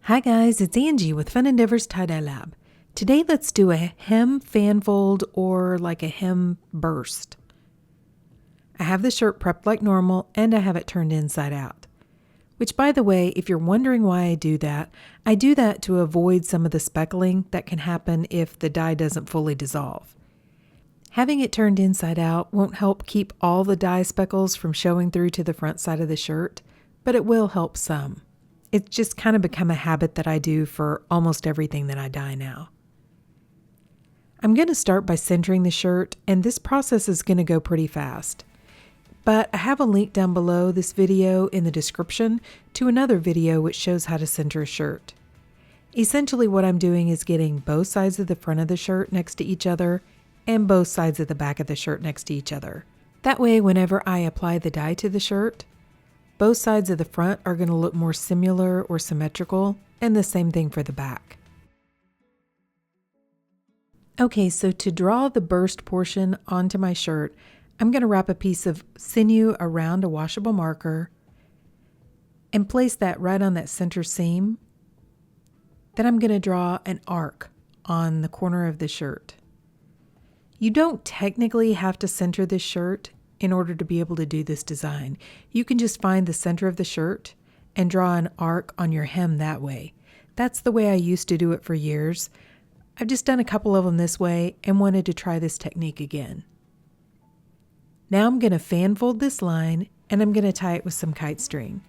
Hi guys, it's Angie with Fun Endeavors Tie-Dye Lab. Today let's do a hem fan fold or like a hem burst. I have the shirt prepped like normal and I have it turned inside out. Which, by the way, if you're wondering why I do that to avoid some of the speckling that can happen if the dye doesn't fully dissolve. Having it turned inside out won't help keep all the dye speckles from showing through to the front side of the shirt, but it will help some. It's just kind of become a habit that I do for almost everything that I dye now. I'm going to start by centering the shirt, and this process is going to go pretty fast. But I have a link down below this video in the description to another video which shows how to center a shirt. Essentially what I'm doing is getting both sides of the front of the shirt next to each other and both sides of the back of the shirt next to each other. That way, whenever I apply the dye to the shirt, both sides of the front are going to look more similar or symmetrical, and the same thing for the back. Okay, so to draw the burst portion onto my shirt, I'm going to wrap a piece of sinew around a washable marker and place that right on that center seam. Then I'm going to draw an arc on the corner of the shirt. You don't technically have to center this shirt in order to be able to do this design. You can just find the center of the shirt and draw an arc on your hem that way. That's the way I used to do it for years. I've just done a couple of them this way and wanted to try this technique again. Now I'm going to fan fold this line and I'm going to tie it with some kite string.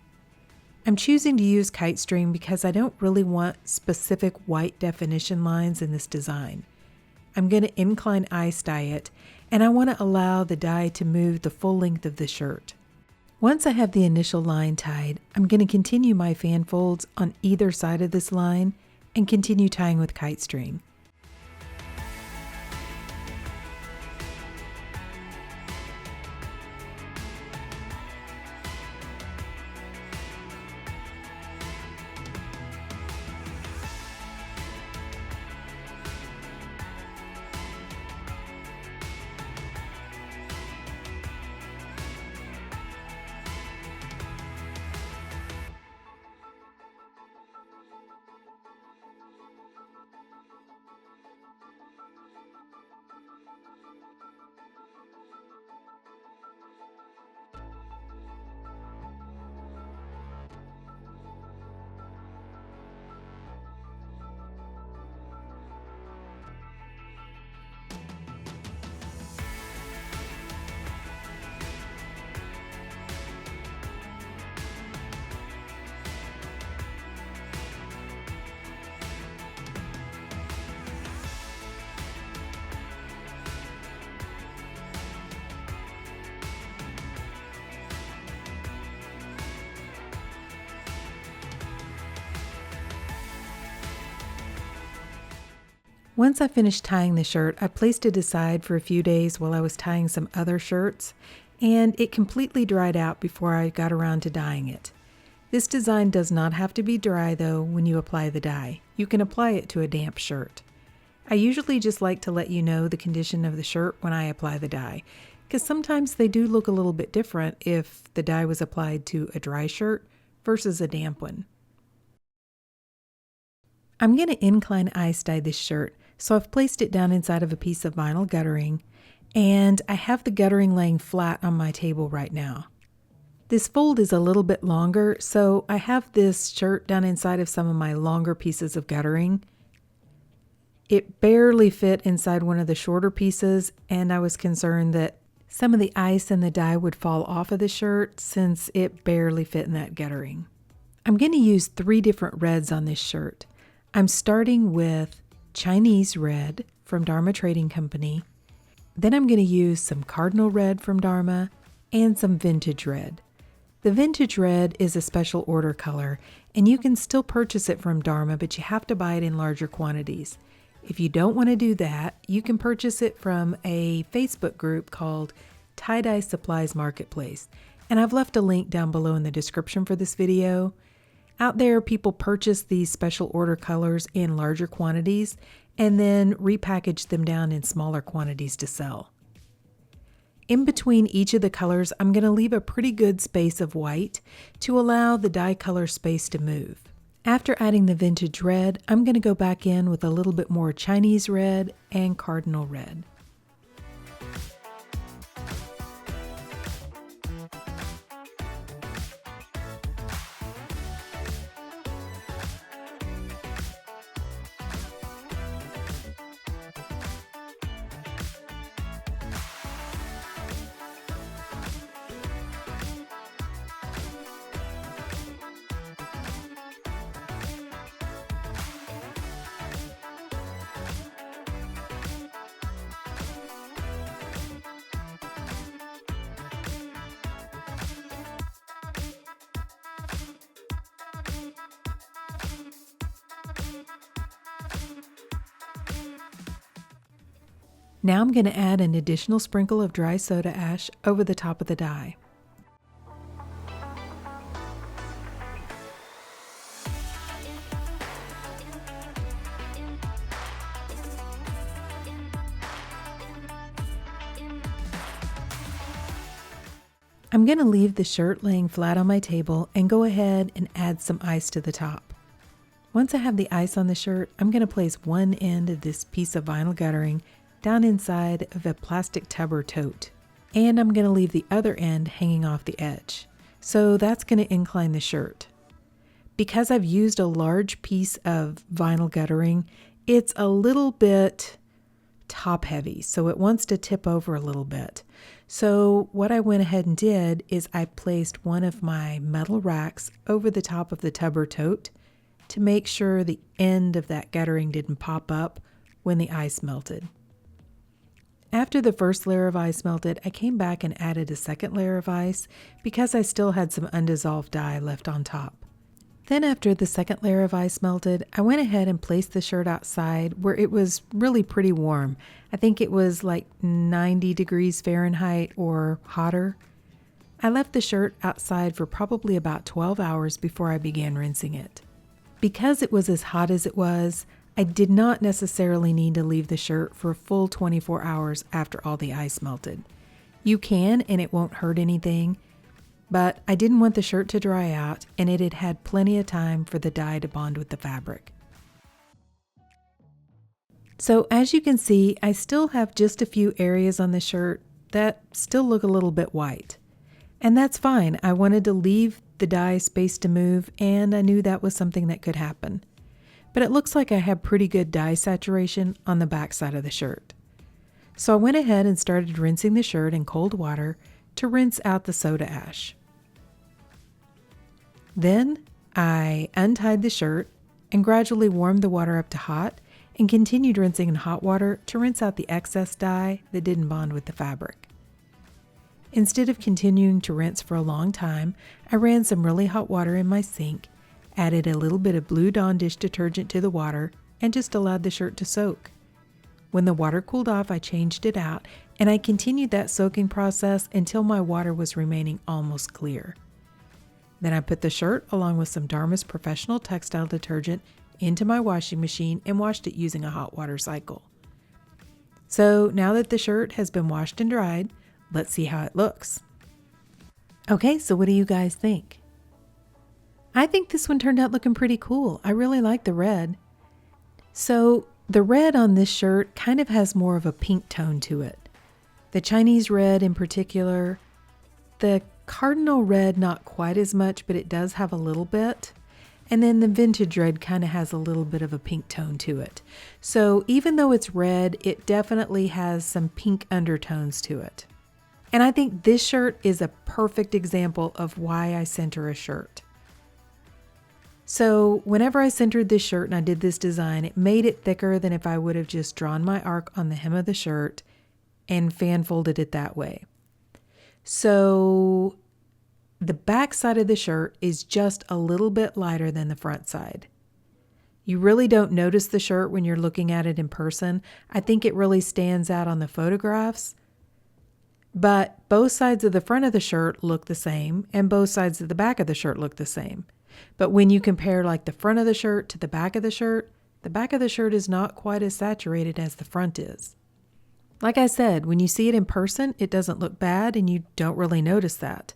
I'm choosing to use kite string because I don't really want specific white definition lines in this design. I'm going to incline ice dye it, and I want to allow the dye to move the full length of the shirt. Once I have the initial line tied, I'm going to continue my fan folds on either side of this line and continue tying with kite string. Once I finished tying the shirt, I placed it aside for a few days while I was tying some other shirts, and it completely dried out before I got around to dyeing it. This design does not have to be dry though when you apply the dye. You can apply it to a damp shirt. I usually just like to let you know the condition of the shirt when I apply the dye, because sometimes they do look a little bit different if the dye was applied to a dry shirt versus a damp one. I'm going to incline ice dye this shirt, so I've placed it down inside of a piece of vinyl guttering, and I have the guttering laying flat on my table right now. This fold is a little bit longer, so I have this shirt down inside of some of my longer pieces of guttering. It barely fit inside one of the shorter pieces, and I was concerned that some of the ice and the dye would fall off of the shirt since it barely fit in that guttering. I'm going to use 3 different reds on this shirt. I'm starting with Chinese red from Dharma Trading Company. Then I'm going to use some cardinal red from Dharma and some vintage red. The vintage red is a special order color, and you can still purchase it from Dharma, but you have to buy it in larger quantities. If you don't want to do that, you can purchase it from a Facebook group called Tie-Dye Supplies Marketplace, and I've left a link down below in the description for this video. Out there, people purchase these special order colors in larger quantities and then repackage them down in smaller quantities to sell. In between each of the colors, I'm going to leave a pretty good space of white to allow the dye color space to move. After adding the vintage red, I'm going to go back in with a little bit more Chinese red and cardinal red. Now I'm going to add an additional sprinkle of dry soda ash over the top of the dye. I'm going to leave the shirt laying flat on my table and go ahead and add some ice to the top. Once I have the ice on the shirt, I'm going to place one end of this piece of vinyl guttering down inside of a plastic tub or tote. And I'm going to leave the other end hanging off the edge. So that's going to incline the shirt. Because I've used a large piece of vinyl guttering, it's a little bit top heavy, so it wants to tip over a little bit. So what I went ahead and did is I placed one of my metal racks over the top of the tub or tote to make sure the end of that guttering didn't pop up when the ice melted. After the first layer of ice melted, I came back and added a second layer of ice because I still had some undissolved dye left on top. Then after the second layer of ice melted, I went ahead and placed the shirt outside where it was really pretty warm. I think it was like 90 degrees Fahrenheit or hotter. I left the shirt outside for probably about 12 hours before I began rinsing it. Because it was as hot as it was, I did not necessarily need to leave the shirt for a full 24 hours after all the ice melted. You can, and it won't hurt anything, but I didn't want the shirt to dry out, and it had had plenty of time for the dye to bond with the fabric. So as you can see, I still have just a few areas on the shirt that still look a little bit white. And that's fine. I wanted to leave the dye space to move, and I knew that was something that could happen. But it looks like I have pretty good dye saturation on the back side of the shirt. So I went ahead and started rinsing the shirt in cold water to rinse out the soda ash. Then I untied the shirt and gradually warmed the water up to hot and continued rinsing in hot water to rinse out the excess dye that didn't bond with the fabric. Instead of continuing to rinse for a long time, I ran some really hot water in my sink, added a little bit of Blue Dawn dish detergent to the water, and just allowed the shirt to soak. When the water cooled off, I changed it out, and I continued that soaking process until my water was remaining almost clear. Then I put the shirt, along with some Dharma's Professional Textile Detergent, into my washing machine and washed it using a hot water cycle. So now that the shirt has been washed and dried, let's see how it looks. Okay, so what do you guys think? I think this one turned out looking pretty cool. I really like the red. So the red on this shirt kind of has more of a pink tone to it. The Chinese red in particular, the cardinal red not quite as much, but it does have a little bit. And then the vintage red kind of has a little bit of a pink tone to it. So even though it's red, it definitely has some pink undertones to it. And I think this shirt is a perfect example of why I center a shirt. So whenever I centered this shirt and I did this design, it made it thicker than if I would have just drawn my arc on the hem of the shirt and fan folded it that way. So the back side of the shirt is just a little bit lighter than the front side. You really don't notice the shirt when you're looking at it in person. I think it really stands out on the photographs. But both sides of the front of the shirt look the same, and both sides of the back of the shirt look the same. But when you compare like the front of the shirt to the back of the shirt is not quite as saturated as the front is. Like I said, when you see it in person, it doesn't look bad and you don't really notice that.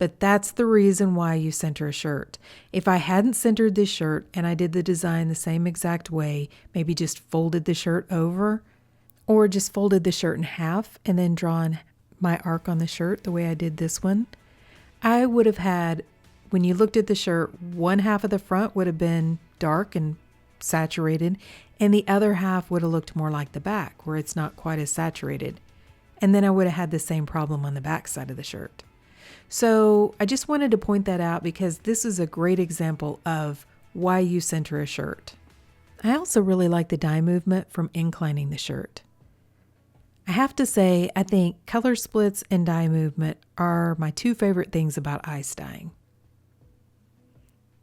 but that's the reason why you center a shirt. If I hadn't centered this shirt and I did the design the same exact way, maybe just folded the shirt over, or just folded the shirt in half and then drawn my arc on the shirt the way I did this one, I would have had, when you looked at the shirt, one half of the front would have been dark and saturated, and the other half would have looked more like the back, where it's not quite as saturated. And then I would have had the same problem on the back side of the shirt. So I just wanted to point that out because this is a great example of why you center a shirt. I also really like the dye movement from inclining the shirt. I have to say, I think color splits and dye movement are my two favorite things about ice dyeing.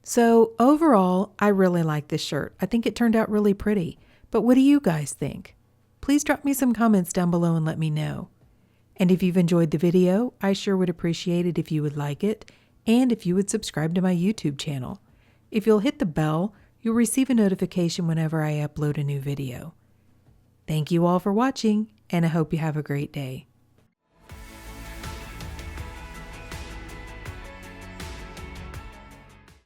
So overall, I really like this shirt. I think it turned out really pretty. But what do you guys think? Please drop me some comments down below and let me know. And if you've enjoyed the video, I sure would appreciate it if you would like it and if you would subscribe to my YouTube channel. If you'll hit the bell, you'll receive a notification whenever I upload a new video. Thank you all for watching, and I hope you have a great day.